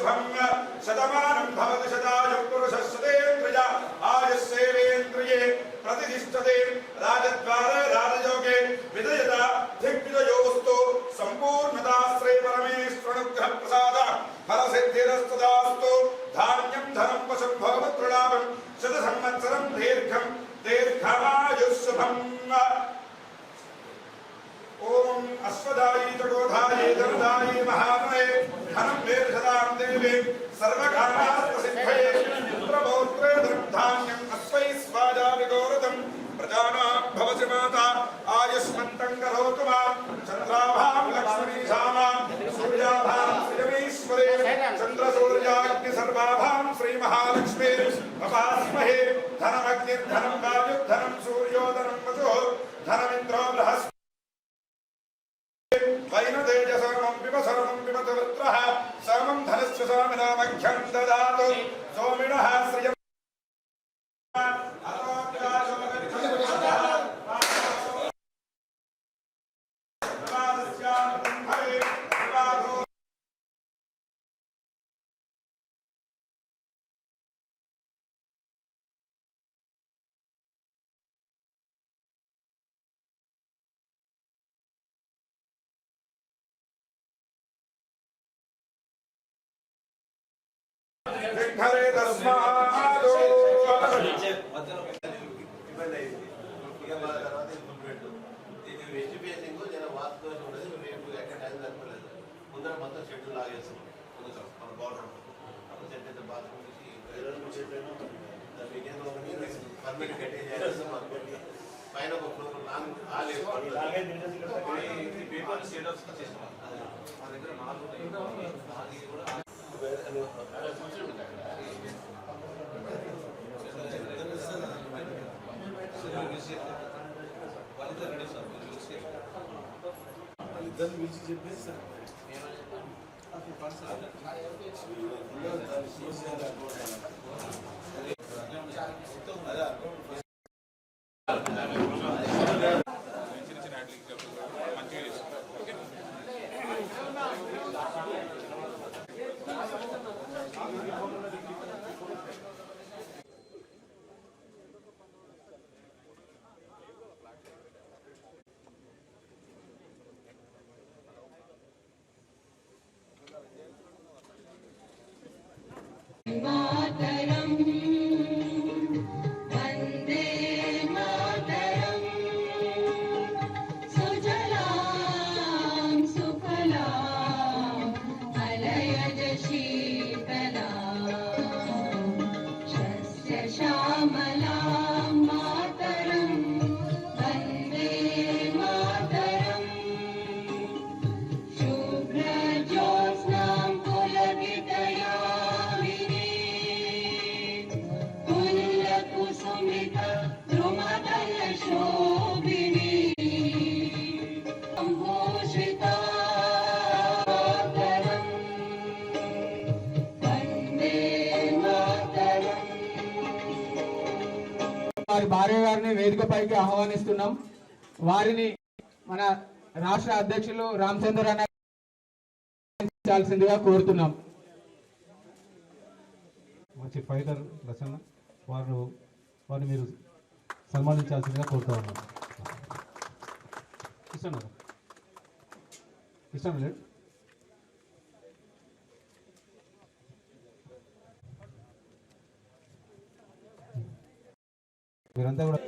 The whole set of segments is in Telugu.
शुभम शतमानं भवति शतायुः पुरुषः शतेन्द्रिय आयुष्येवेन्द्रिये प्रतिष्ठते राजद्वारे राजयोगे विजयता दिग्विजयोस्तु संपूर्णता श्री परमेश्वरानुग्रह प्रसाद फलसिद्धिरस्तदास्तु धान्यं धनं वशं भवत्प्रलाभं शतसंवत्सरं दीर्घमायुष्शुभम् ओम अश्वदायी जगोधायी जलदायी महामये धनं वेदशतां देवी सर्वकामार्थसिद्धये पुत्रपौत्रे धनधान्यम् अस्मै स्वाजाविगोरतं प्रजानां भवसि माता आयुष्मन्तं करोतु मां चन्द्राभां लक्ष्मीशामां सूर्याभां श्रियमीश्वरे चन्द्रसूर्याग्निसर्वाभां श्रीमहालक्ष्मी उपास्महे धनमग्निर्धनं वायुर्धनं सूर्योधनं वसुः धनमिन्द्रो बृहस्पतिः वैनतेजसमं पिबसरमं पिबत वृत्रः समं धनस्य स्वामिनामघ्यं ददातु सोमिनः श्रियम् हरे तस्मादो ముందర మొత్తం షెడ్యూల్ లాగేస్తాం మన బార్డర్ సెట్ అయితే బాత్రూమ్ పర్మిట్ కట్టేసి పైన ఒక floor long paper state of చేస్తాం మా దగ్గర 4 కూడా ఇద్దరు పిలిచి చెప్పేసి సార్ వారి భార్య గారిని వేదికపైకి ఆహ్వానిస్తున్నాం. వారిని మన రాష్ట్ర అధ్యక్షులు రామచంద్ర అన్న కోరుతున్నాం. మంచి ఫైటర్ లక్షణ వారిని మీరు సన్మానించాల్సిందిగా కోరుతా ఉన్నాం. ఇష్టం లేదు మీరంతా కూడా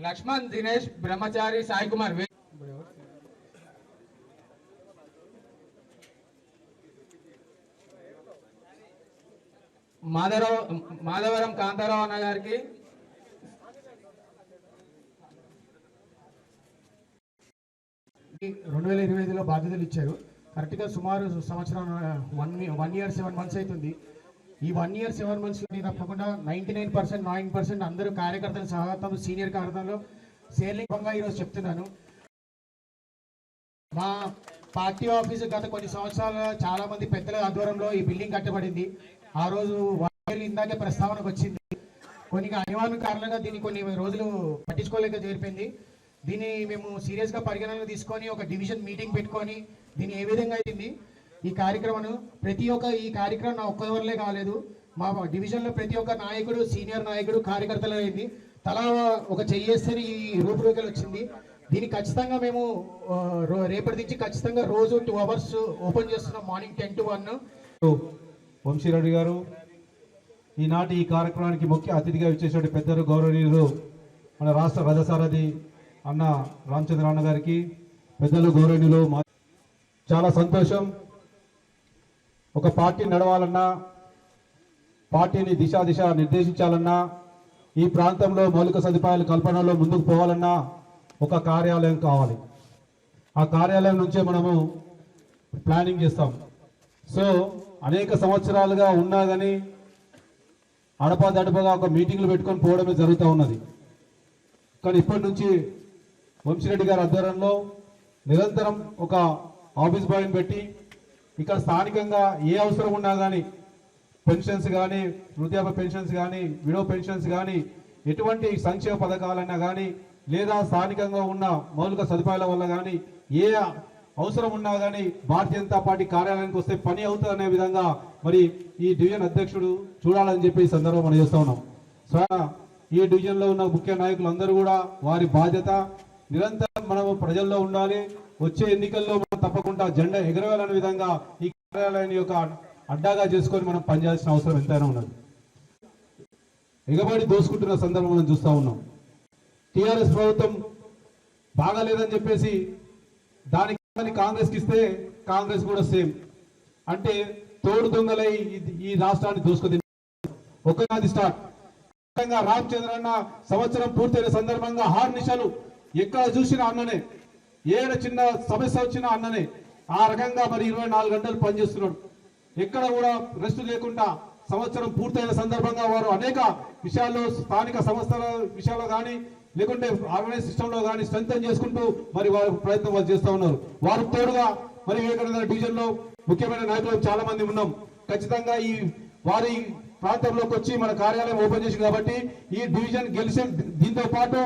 लक्ष्मण दिनेश ब्रह्मचारी साई कुमार మాధవరం కాంతారావు అన్న గారికి 2025లో బాధ్యతలు ఇచ్చారు. కరెక్ట్గా సుమారు సంవత్సరం 1 year 7 months అవుతుంది. ఈ 1 year 7 months తప్పకుండా 99% అందరూ కార్యకర్తలు సహా తమ సీనియర్ కార్యకర్తలు సేర్లింగంగా ఈరోజు చెప్తున్నాను. మా పార్టీ ఆఫీసు గత కొన్ని సంవత్సరాలుగా చాలా మంది పెద్దల ఆధ్వర్యంలో ఈ బిల్డింగ్ కట్టబడింది. ఆ రోజు ఇందాకే ప్రస్తావనకు వచ్చింది. కొన్ని అనివార్య కారణంగా దీన్ని కొన్ని రోజులు పట్టించుకోలేక జరిపింది. దీన్ని మేము సీరియస్గా పరిగణనలో తీసుకొని ఒక డివిజన్ మీటింగ్ పెట్టుకొని దీన్ని ఏ విధంగా అయింది ఈ కార్యక్రమం ఈ కార్యక్రమం నా ఒక్క వల్లే కాలేదు. మా డివిజన్లో ప్రతి ఒక్క నాయకుడు, సీనియర్ నాయకుడు, కార్యకర్తలు అయింది. తలా ఒక చెయ్యేస్తేనే ఈ రూపురేఖలు వచ్చింది. దీన్ని ఖచ్చితంగా మేము రేపటి నుంచి ఖచ్చితంగా రోజు 2 hours ఓపెన్ చేస్తున్నాం, మార్నింగ్ 10 to 1. వంశీరెడ్డి గారు ఈనాటి ఈ కార్యక్రమానికి ముఖ్య అతిథిగా ఇచ్చేటువంటి పెద్దలు గౌరవనీయులు మన రాష్ట్ర రథసారథి అన్న రామచంద్ర అన్న గారికి, పెద్దలు గౌరవనీయులు చాలా సంతోషం. ఒక పార్టీ నడవాలన్నా, పార్టీని దిశ నిర్దేశించాలన్నా, ఈ ప్రాంతంలో మౌలిక సదుపాయాల కల్పనలో ముందుకు పోవాలన్నా ఒక కార్యాలయం కావాలి. ఆ కార్యాలయం నుంచే మనము ప్లానింగ్ చేస్తాం. సో అనేక సంవత్సరాలుగా ఉన్నా కానీ అడపాదడపగా ఒక మీటింగ్లు పెట్టుకొని పోవడమే జరుగుతూ ఉన్నది. కానీ ఇప్పటి నుంచి వంశీరెడ్డి గారి ఆధ్వర్యంలో నిరంతరం ఒక ఆఫీస్ బాయ్ని పెట్టి ఇక్కడ స్థానికంగా ఏ అవసరం ఉన్నా కానీ పెన్షన్స్ కానీ, వృద్ధాప్య పెన్షన్స్ కానీ, విడో పెన్షన్స్ కానీ, ఎటువంటి సంక్షేమ పథకాలన్నా కానీ, లేదా స్థానికంగా ఉన్న మౌలిక సదుపాయాల వల్ల కానీ ఏ అవసరం ఉన్నా కానీ భారతీయ జనతా పార్టీ కార్యాలయానికి వస్తే పని అవుతుందనే విధంగా మరి ఈ డివిజన్ అధ్యక్షుడు చూడాలని చెప్పి ఈ సందర్భం మనం చేస్తూ ఉన్నాం. సో ఈ డివిజన్లో ఉన్న ముఖ్య నాయకులందరూ కూడా వారి బాధ్యత నిరంతరం మనం ప్రజల్లో ఉండాలి. వచ్చే ఎన్నికల్లో మనం తప్పకుండా జెండా ఎగరవేయాలనే విధంగా ఈ కార్యాలయాన్ని యొక్క అడ్డాగా చేసుకొని మనం పనిచేయాల్సిన అవసరం ఎంతైనా ఉన్నది. ఎగబడి దోసుకుంటున్న సందర్భం మనం చూస్తూ ఉన్నాం. టీఆర్ఎస్ ప్రభుత్వం బాగాలేదని చెప్పేసి దానికి కాంగ్రెస్కి ఇస్తే కాంగ్రెస్ కూడా సేమ్, అంటే తోడు దొంగలై ఈ రాష్ట్రాన్ని దోసుకుని ఒకనాది స్టార్ట్. రామచంద్రన్న సంవత్సరం పూర్తయిన సందర్భంగా 6 నిమిషాలు ఎక్కడ చూసినా అన్ననే, ఏడ చిన్న సమస్య వచ్చినా అన్ననే. ఆ రకంగా మరి 24 గంటలు పనిచేస్తున్నాడు. ఎక్కడ కూడా రెస్ట్ లేకుండా సంవత్సరం పూర్తయిన సందర్భంగా వారు అనేక విషయాల్లో స్థానిక సంస్థల విషయాల్లో కానీ, లేకుంటే ఆర్గనైజ్ సిస్టంలో కానీ స్ట్రెంథన్ చేసుకుంటూ మరి వారి ప్రయత్నం వాళ్ళు చేస్తూ ఉన్నారు. వారు తోడుగా మరి వివేకానంద డివిజన్లో ముఖ్యమైన నాయకులు చాలా మంది ఉన్నాం. ఖచ్చితంగా ఈ వారి ప్రాంతంలోకి వచ్చి మన కార్యాలయం ఓపెన్ చేసింది కాబట్టి ఈ డివిజన్ గెలిచిన, దీంతో పాటు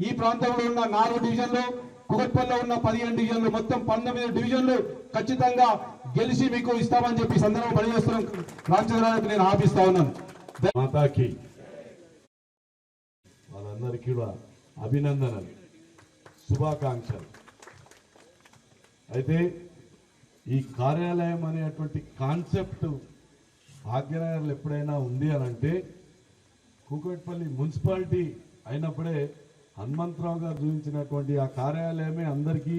ఈ ప్రాంతంలో ఉన్న 4 డివిజన్లు, కుకట్పల్లిలో ఉన్న 15 డివిజన్లు, మొత్తం 19 డివిజన్లు ఖచ్చితంగా గెలిచి మీకు ఇస్తామని చెప్పి సందర్భం పనిచేస్తున్నాం. రామచంద్రానికి నేను ఆపిస్తా ఉన్నాను. మాతాకి వాళ్ళందరికీ కూడా అభినందనలు, శుభాకాంక్షలు. అయితే ఈ కార్యాలయం అనేటువంటి కాన్సెప్ట్ భాగ్యనగర్లో ఎప్పుడైనా ఉంది అని అంటే కూకట్పల్లి మున్సిపాలిటీ అయినప్పుడే హనుమంతరావు గారు చూపించినటువంటి ఆ కార్యాలయమే అందరికీ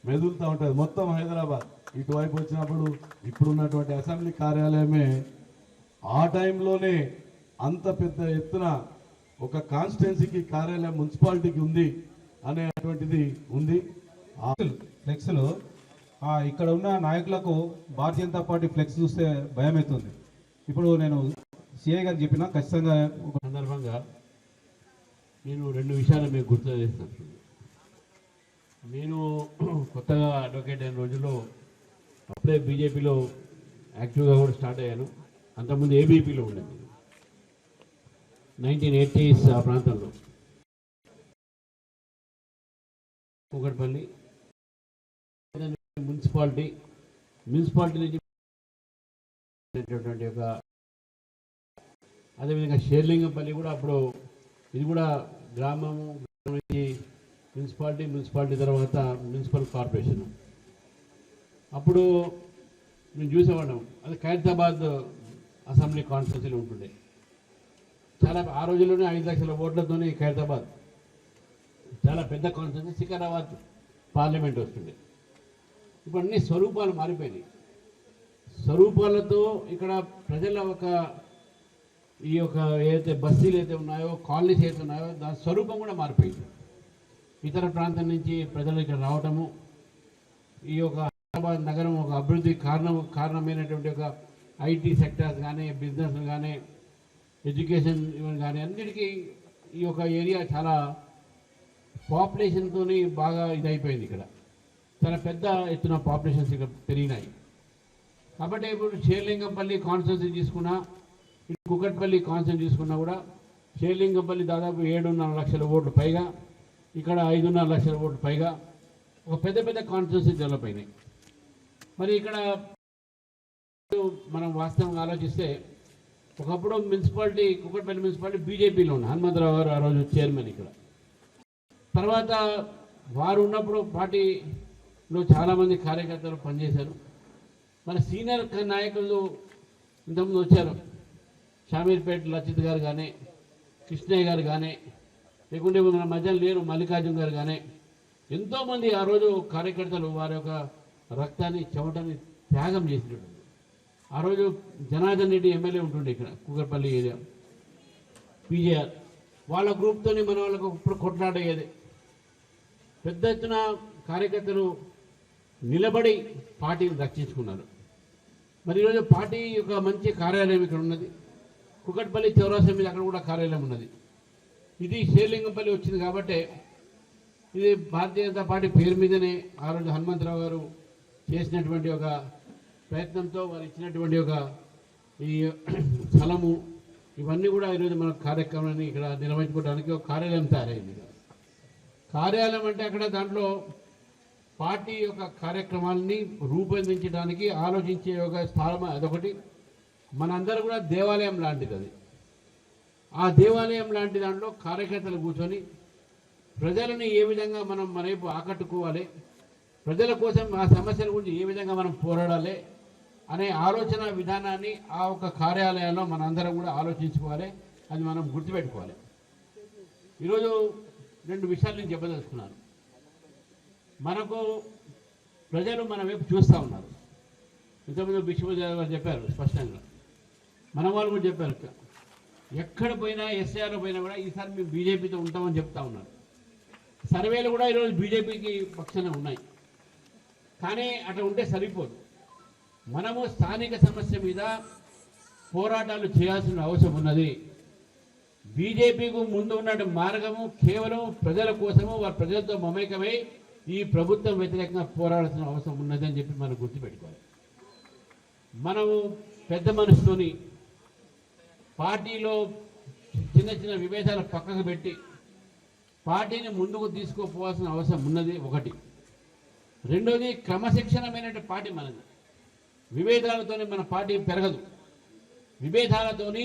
మెదులుతూ ఉంటుంది. మొత్తం హైదరాబాద్ ఇటువైపు వచ్చినప్పుడు ఇప్పుడున్నటువంటి అసెంబ్లీ కార్యాలయమే ఆ టైంలోనే అంత పెద్ద ఎత్తున ఒక కాన్స్టిట్యున్సీకి కార్యాలయం మున్సిపాలిటీకి ఉంది అనేటువంటిది ఉంది. ఫ్లెక్స్లో ఇక్కడ ఉన్న నాయకులకు భారతీయ జనతా పార్టీ ఫ్లెక్స్ చూస్తే భయం అవుతుంది. ఇప్పుడు నేను సిఐ గారు చెప్పిన ఖచ్చితంగా ఒక సందర్భంగా నేను 2 విషయాలు మీకు గుర్తు చేస్తాను. నేను కొత్తగా అడ్వకేట్ అయిన రోజుల్లో అప్పుడే బీజేపీలో యాక్టివ్గా కూడా స్టార్ట్ అయ్యాను. అంతకుముందు ఏబీపీలో ఉండేది 1980s ఆ ప్రాంతంలో. కూకట్పల్లి మున్సిపాలిటీ నుంచి ఒక, అదేవిధంగా షేర్లింగంపల్లి కూడా అప్పుడు ఇది కూడా గ్రామము నుంచి మున్సిపాలిటీ తర్వాత మున్సిపల్ కార్పొరేషన్. అప్పుడు మేము చూసేవాళ్ళం, అది ఖైరతాబాద్ అసెంబ్లీ కాన్స్టిట్యున్సీలో ఉంటుండే. చాలా ఆ రోజుల్లోనే 5 లక్షల ఓట్లతోనే ఖైరతాబాద్ చాలా పెద్ద కాన్స్టిట్యున్సీ, సికింద్రాబాద్ పార్లమెంట్ వస్తుండే. ఇప్పుడు అన్ని స్వరూపాలు మారిపోయినాయి. స్వరూపాలతో ఇక్కడ ప్రజల ఈ యొక్క ఏదైతే బస్తీలు అయితే ఉన్నాయో, కాలనీస్ అయితే ఉన్నాయో దాని స్వరూపం కూడా మారిపోయింది. ఇతర ప్రాంతం నుంచి ప్రజలు ఇక్కడ రావటము, ఈ యొక్క హైదరాబాద్ నగరం ఒక అభివృద్ధి కారణమైనటువంటి ఒక ఐటీ సెక్టర్స్ కానీ బిజినెస్ కానీ ఎడ్యుకేషన్ కానీ అన్నిటికీ ఈ యొక్క ఏరియా చాలా పాపులేషన్తో బాగా ఇదైపోయింది. ఇక్కడ చాలా పెద్ద ఎత్తున పాపులేషన్స్ ఇక్కడ పెరిగినాయి. కాబట్టి ఇప్పుడు షేర్లింగంపల్లి కాన్స్టిట్యూన్సీ తీసుకున్నా, ఇటు కుకట్పల్లి కాన్స్టిట్యూన్సీ తీసుకున్నా కూడా షేర్లింగంపల్లి దాదాపు 7.5 లక్షల ఓట్లు పైగా, ఇక్కడ 5.5 లక్షల ఓట్లు పైగా ఒక పెద్ద పెద్ద కాన్స్టిట్యూన్సీ డెవలప్ అయినాయి. మరి ఇక్కడ మనం వాస్తవంగా ఆలోచిస్తే ఒకప్పుడు మున్సిపాలిటీ కుకట్పల్లి మున్సిపాలిటీ బీజేపీలో ఉన్న హనుమంతరావు గారు ఆ రోజు చైర్మన్. ఇక్కడ తర్వాత వారు ఉన్నప్పుడు పార్టీలో చాలామంది కార్యకర్తలు పనిచేశారు. మన సీనియర్ నాయకులు ఇంతకుముందు వచ్చారు, షామీర్పేట లచిత్ గారు కానీ, కృష్ణయ్య గారు కానీ, లేకుంటే మన మధ్యలో లేరు మల్లికార్జున గారు కానీ, ఎంతోమంది ఆ రోజు కార్యకర్తలు వారి యొక్క రక్తాన్ని చెమటని త్యాగం చేసినట్టు. ఆ రోజు జనార్దన్ రెడ్డి ఎమ్మెల్యే ఉంటుండే ఇక్కడ కుకట్పల్లి ఏరియా, పీజేఆర్ వాళ్ళ గ్రూప్తోని మన వాళ్ళకు ఇప్పుడు కొట్లాడేది. పెద్ద ఎత్తున కార్యకర్తలు నిలబడి పార్టీని రక్షించుకున్నారు. మరి ఈరోజు పార్టీ యొక్క మంచి కార్యాలయం ఇక్కడ ఉన్నది. కుకట్పల్లి చౌరాసా మీద అక్కడ కూడా కార్యాలయం ఉన్నది. ఇది షేర్లింగంపల్లి వచ్చింది కాబట్టి ఇది భారతీయ జనతా పార్టీ పేరు మీదనే ఆ రోజు హనుమంతరావు గారు చేసినటువంటి ఒక ప్రయత్నంతో వారు ఇచ్చినటువంటి ఒక ఈ స్థలము ఇవన్నీ కూడా ఈరోజు మన కార్యక్రమాన్ని ఇక్కడ నిర్వహించుకోవడానికి ఒక కార్యాలయం తయారైంది. కార్యాలయం అంటే అక్కడ దాంట్లో పార్టీ యొక్క కార్యక్రమాలని రూపొందించడానికి ఆలోచించే ఒక స్థలం అదొకటి. మనందరూ కూడా దేవాలయం లాంటిది అది. ఆ దేవాలయం లాంటి దాంట్లో కార్యకర్తలు కూర్చొని ప్రజలని ఏ విధంగా మనం మన వైపు ఆకట్టుకోవాలి, ప్రజల కోసం ఆ సమస్యల గురించి ఏ విధంగా మనం పోరాడాలి అనే ఆలోచన విధానాన్ని ఆ ఒక కార్యాలయంలో మనందరం కూడా ఆలోచించుకోవాలి. అది మనం గుర్తుపెట్టుకోవాలి. ఈరోజు 2 విషయాలు నేను చెప్పదలుచుకున్నాను. మనకు ప్రజలు మన వైపు చూస్తూ ఉన్నారు. ఇంతకుముందు బిశ్వజాయ్ గారు చెప్పారు స్పష్టంగా, మన వాళ్ళు కూడా చెప్పారు, ఎక్కడ పోయినా ఎస్ఆర్ పోయినా కూడా ఈసారి మేము బీజేపీతో ఉంటామని చెప్తా ఉన్నారు. సర్వేలు కూడా ఈరోజు బీజేపీకి పక్షాన ఉన్నాయి. కానీ అట్లా ఉంటే సరిపోదు. మనము స్థానిక సమస్య మీద పోరాటాలు చేయాల్సిన అవసరం ఉన్నది. బీజేపీకు ముందు ఉన్న మార్గము కేవలం ప్రజల కోసము, వారి ప్రజలతో మమేకమై ఈ ప్రభుత్వం వ్యతిరేకంగా పోరాడాల్సిన అవసరం ఉన్నది అని చెప్పి మనం గుర్తుపెట్టుకోవాలి. మనము పెద్ద మనసుతోని పార్టీలో చిన్న చిన్న విభేదాలు పక్కకు పెట్టి పార్టీని ముందుకు తీసుకుపోవాల్సిన అవసరం ఉన్నది ఒకటి. రెండోది, క్రమశిక్షణమైనటువంటి పార్టీ మనది. విభేదాలతోనే మన పార్టీ పెరగదు. విభేదాలతోని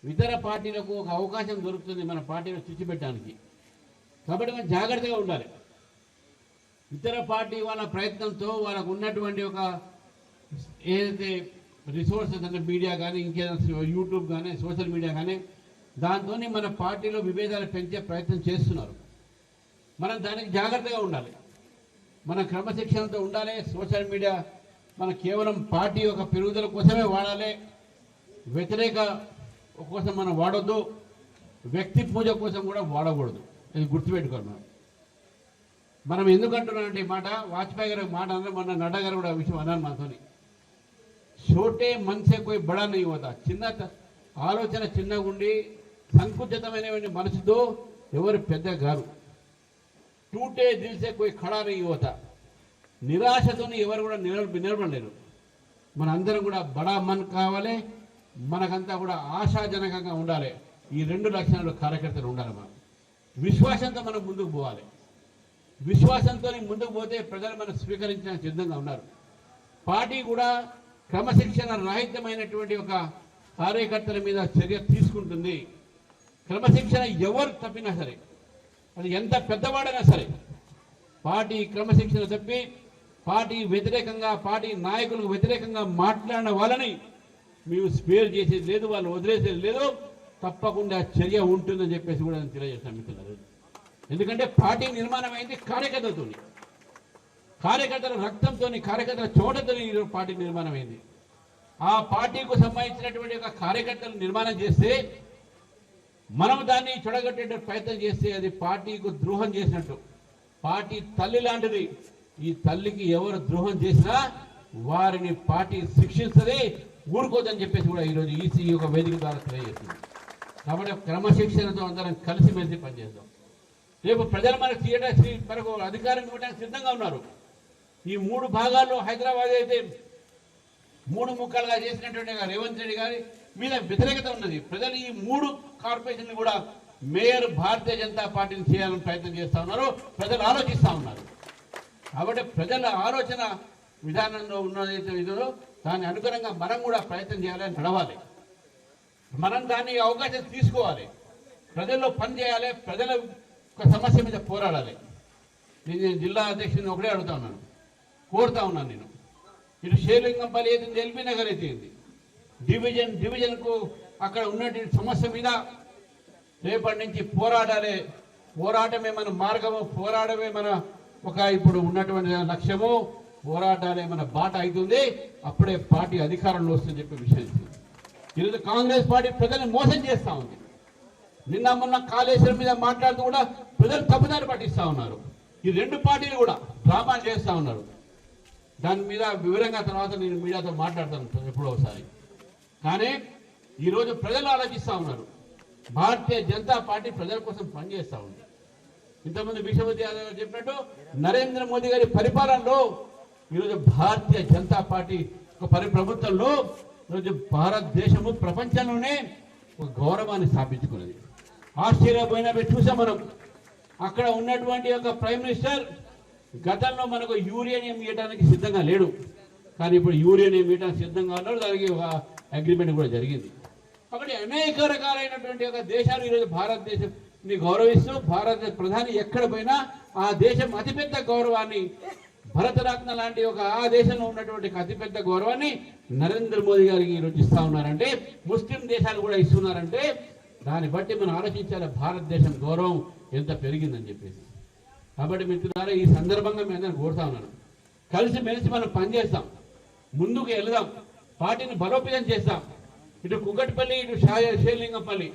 ఇతర పార్టీలకు ఒక అవకాశం దొరుకుతుంది మన పార్టీని చుచ్చిపెట్టడానికి. కాబట్టి మనం జాగ్రత్తగా ఉండాలి. ఇతర పార్టీ వాళ్ళ ప్రయత్నంతో వాళ్ళకు ఉన్నటువంటి ఒక ఏదైతే రిసోర్సెస్ అంటే మీడియా కానీ, ఇంకేదైనా యూట్యూబ్ కానీ, సోషల్ మీడియా కానీ, దాంతో మన పార్టీలో విభేదాలు పెంచే ప్రయత్నం చేస్తున్నారు. మనం దానికి జాగ్రత్తగా ఉండాలి. మన క్రమశిక్షణతో ఉండాలి. సోషల్ మీడియా మన కేవలం పార్టీ యొక్క పెరుగుదల కోసమే వాడాలి. వ్యతిరేక కోసం మనం వాడొద్దు. వ్యక్తి పూజ కోసం కూడా వాడకూడదు. ఇది గుర్తుపెట్టుకోవాలి. మనం ఎందుకంటున్నానంటే ఈ మాట, వాజ్పేయి గారు మాట అన్నారు, మొన్న నడ్డా గారు కూడా విషయం అన్నారు మనతోని. छोटे मन से कोई बड़ा नहीं होता. చిన్న ఆలోచన చిన్నగా ఉండి సంకుచితమైన మనసుతో ఎవరు పెద్ద గారు. టూటే దిల్ సే కోई खड़ा नहीं होता. నిరాశతోని ఎవరు కూడా నిలబడలేరు. మనందరం కూడా బడా మన్ కావాలి. మనకంతా కూడా ఆశాజనకంగా ఉండాలి. ఈ 2 లక్షణాలు కార్యకర్తలు ఉండాలి. మనం విశ్వాసంతో మనం ముందుకు పోవాలి. విశ్వాసంతో ముందుకు పోతే ప్రజలు మనం స్వీకరించడానికి సిద్ధంగా ఉన్నారు. పార్టీ కూడా క్రమశిక్షణ రహితమైనటువంటి ఒక కార్యకర్తల మీద చర్య తీసుకుంటుంది. క్రమశిక్షణ ఎవరు తప్పినా సరే, అది ఎంత పెద్దవాడైనా సరే, పార్టీ క్రమశిక్షణ తప్పి పార్టీ వ్యతిరేకంగా, పార్టీ నాయకులకు వ్యతిరేకంగా మాట్లాడిన వాళ్ళని మేము స్పేర్ చేసేది లేదు, వాళ్ళు వదిలేసేది లేదు. తప్పకుండా చర్య ఉంటుందని చెప్పేసి కూడా నేను తెలియజేస్తాను మిత్రులారు. ఎందుకంటే పార్టీ నిర్మాణం అయింది కార్యకర్తలతో, కార్యకర్తల రక్తంతో, కార్యకర్తల చోటతో ఈరోజు పార్టీ నిర్మాణం అయింది. ఆ పార్టీకు సంబంధించినటువంటి ఒక కార్యకర్తలు నిర్మాణం చేస్తే, మనం దాన్ని చెడగొట్టే ప్రయత్నం చేస్తే అది పార్టీకు ద్రోహం చేసినట్టు. పార్టీ తల్లి లాంటిది. ఈ తల్లికి ఎవరు ద్రోహం చేసినా వారిని పార్టీ శిక్షిస్తుంది. ఊరుకోదని చెప్పేసి కూడా ఈరోజు ఈసీ ఒక వేదిక ద్వారా తెలియజేస్తుంది. కాబట్టి క్రమశిక్షణతో అందరం కలిసిమెలిసి పనిచేద్దాం. రేపు ప్రజలు మనకు మనకు అధికారం ఇవ్వడానికి సిద్ధంగా ఉన్నారు. ఈ 3 భాగాల్లో హైదరాబాద్ అయితే 3 ముక్కలుగా చేసినటువంటి రేవంత్ రెడ్డి గారి మీద వ్యతిరేకత ఉన్నది. ప్రజలు ఈ 3 కార్పొరేషన్లు కూడా మేయర్ భారతీయ జనతా పార్టీని చేయాలని ప్రయత్నం చేస్తూ ఉన్నారు. ప్రజలు ఆలోచిస్తూ ఉన్నారు. కాబట్టి ప్రజల ఆలోచన విధానంలో ఉన్నదైతే ఇదో దాని అనుగుణంగా మనం కూడా ప్రయత్నం చేయాలని నడవాలి. మనం దాన్ని అవకాశం తీసుకోవాలి. ప్రజల్లో పని చేయాలి. ప్రజల సమస్య మీద పోరాడాలి. నేను జిల్లా అధ్యక్షుడిని ఒకటే అడుగుతా ఉన్నాను, కోరుతా ఉన్నాను. నేను ఇటు షేర్లింగంపల్లి అయితే ఎల్బీ నగర్ అయితే డివిజన్కు అక్కడ ఉన్నటువంటి సమస్య మీద రేపటి నుంచి పోరాడాలి. పోరాటమే మన మార్గము, పోరాడమే మన ఇప్పుడు ఉన్నటువంటి లక్ష్యము. పోరాటాలే మన బాట అవుతుంది. అప్పుడే పార్టీ అధికారంలో వస్తుందని చెప్పే విషయం. ఈరోజు కాంగ్రెస్ పార్టీ ప్రజల్ని మోసం చేస్తూ ఉంది. నిన్న మొన్న కాళేశ్వరం మీద మాట్లాడుతూ కూడా ప్రజలు తప్పుదారి పట్టిస్తూ ఉన్నారు. ఈ 2 పార్టీలు కూడా డ్రామాలు చేస్తూ ఉన్నారు. దాని మీద వివరంగా తర్వాత నేను మీడియాతో మాట్లాడతాను ఎప్పుడో ఒకసారి. కానీ ఈరోజు ప్రజలు ఆలోచిస్తూ ఉన్నారు. భారతీయ జనతా పార్టీ ప్రజల కోసం పనిచేస్తూ ఉంది. ఇంతకుముందు విశ్వపతి యాదవ్ గారు చెప్పినట్టు నరేంద్ర మోదీ గారి పరిపాలనలో ఈరోజు భారతీయ జనతా పార్టీ ప్రభుత్వంలో ఈరోజు భారతదేశము ప్రపంచంలోనే ఒక గౌరవాన్ని స్థాపించుకున్నది. ఆస్ట్రేలియా పోయినప్పుడు చూసాం మనం. అక్కడ ఉన్నటువంటి ఒక ప్రైమ్ మినిస్టర్ గతంలో మనకు యూరేనియం ఇవ్వడానికి సిద్ధంగా లేడు. కానీ ఇప్పుడు యూరేనియం ఇవ్వడానికి సిద్ధంగా ఉన్నాడు. దానికి ఒక అగ్రిమెంట్ కూడా జరిగింది. కాబట్టి అనేక రకాలైనటువంటి ఒక దేశాలు ఈరోజు భారతదేశాన్ని గౌరవిస్తూ భారత ప్రధాని ఎక్కడ పోయినా ఆ దేశం అతిపెద్ద గౌరవాన్ని, భరతరత్న లాంటి ఆ దేశంలో ఉన్నటువంటి అతిపెద్ద గౌరవాన్ని నరేంద్ర మోదీ గారికి ఈరోజు ఇస్తా ఉన్నారంటే, ముస్లిం దేశాలు కూడా ఇస్తున్నారంటే దాన్ని బట్టి మనం ఆలోచించాలి భారతదేశం గౌరవం ఎంత పెరిగిందని చెప్పేసి. కాబట్టి మిత్రులారా, ఈ సందర్భంగా మేము అందరం కోరుతా ఉన్నాను, కలిసిమెలిసి మనం పనిచేస్తాం, ముందుకు వెళదాం, పార్టీని బలోపేతం చేస్తాం. ఇటు కుకట్పల్లి, ఇటు షేర్లింగంపల్లి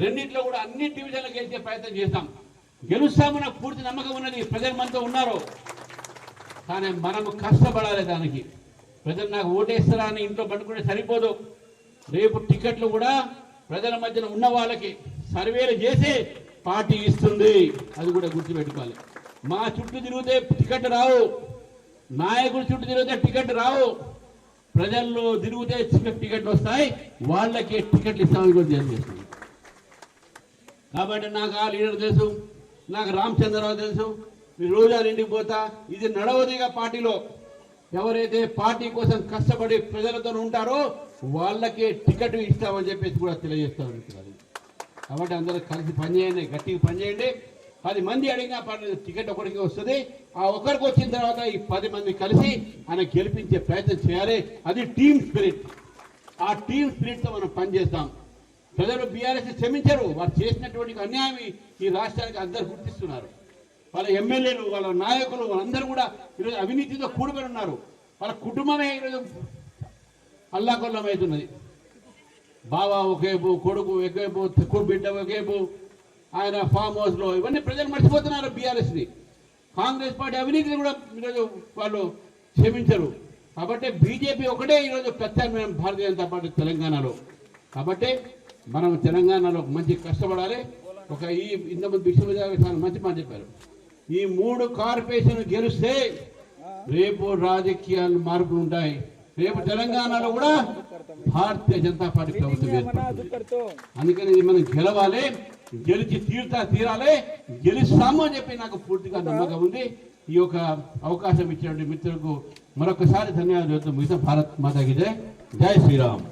రెండింటిలో కూడా అన్ని డివిజన్లకు గెలిచే ప్రయత్నం చేస్తాం. గెలుస్తామన్న పూర్తి నమ్మకం ఉన్నది. ప్రజలు మనతో ఉన్నారు. కానీ మనం కష్టపడాలి. దానికి ప్రజలు నాకు ఓటేస్తారా అని ఇంట్లో పట్టుకుంటే సరిపోదు. రేపు టికెట్లు కూడా ప్రజల మధ్యన ఉన్న వాళ్ళకి సర్వేలు చేసి పార్టీ ఇస్తుంది. అది కూడా గుర్తుపెట్టుకోవాలి. మా చుట్టూ తిరిగితే టికెట్ రావు, నాయకుల చుట్టూ తిరిగితే టికెట్ రావు. ప్రజల్లో తిరిగితే టికెట్లు వస్తాయి. వాళ్ళకి టికెట్లు ఇస్తామని కూడా తెలియజేస్తుంది. కాబట్టి నాకు ఆ లీడర్ తెలుసు, నాకు రామచంద్రరావు తెలుసు. రోజా ఇంటికి పోతా. ఇది నడవదిగా పార్టీలో. ఎవరైతే పార్టీ కోసం కష్టపడి ప్రజలతో ఉంటారో వాళ్ళకే టికెట్ ఇస్తామని చెప్పేసి కూడా తెలియజేస్తామని. కాబట్టి అందరూ కలిసి పనిచేయండి, గట్టిగా పనిచేయండి. 10 మంది అడిగినా టికెట్ ఒకరికి వస్తుంది. ఆ ఒకరికి వచ్చిన తర్వాత ఈ 10 మంది కలిసి ఆయన గెలిపించే ప్రయత్నం చేయాలి. అది టీమ్ స్పిరిట్. ఆ టీమ్ స్పిరిట్తో మనం పనిచేస్తాం. ప్రజలు బీఆర్ఎస్ క్షమించరు. వారు చేసినటువంటి అన్యాయం ఈ రాష్ట్రానికి అందరూ గుర్తిస్తున్నారు. వాళ్ళ ఎమ్మెల్యేలు, వాళ్ళ నాయకులు, వాళ్ళందరూ కూడా ఈరోజు అవినీతితో కూడుకొని ఉన్నారు. వాళ్ళ కుటుంబమే ఈరోజు అల్లాకొల్లం అవుతున్నది. బావ ఒకేపు, కొడుకు ఒకేపు, బిడ్డ ఒకేపు, ఆయన ఫామ్ హౌస్లో, ఇవన్నీ ప్రజలు మర్చిపోతున్నారు బీఆర్ఎస్ని. కాంగ్రెస్ పార్టీ అవినీతిని కూడా ఈరోజు వాళ్ళు క్షమించరు. కాబట్టి బీజేపీ ఒకటే ఈరోజు ప్రత్యామ్నాయం భారతీయ జనతా పార్టీ తెలంగాణలో. కాబట్టి మనం తెలంగాణలో మంచి కష్టపడాలి. ఇంతమంది విశ్వవిద్యాలయ మంచి మాట చెప్పారు. ఈ 3 కార్పొరేషన్లు గెలిస్తే రేపు రాజకీయాలు మార్పులు ఉంటాయి. రేపు తెలంగాణలో కూడా భారతీయ జనతా పార్టీ ప్రభుత్వం ఏర్పడుతుంది. అందుకని మనం గెలవాలి, గెలిచి తీరాలి, గెలుస్తాము అని చెప్పి నాకు పూర్తిగా నమ్మకం ఉంది. ఈ యొక్క అవకాశం ఇచ్చినటువంటి మిత్రులకు మరొకసారి ధన్యవాదాలు చెబుతూ భారత్ మాతాకి జై. జై శ్రీరామ్.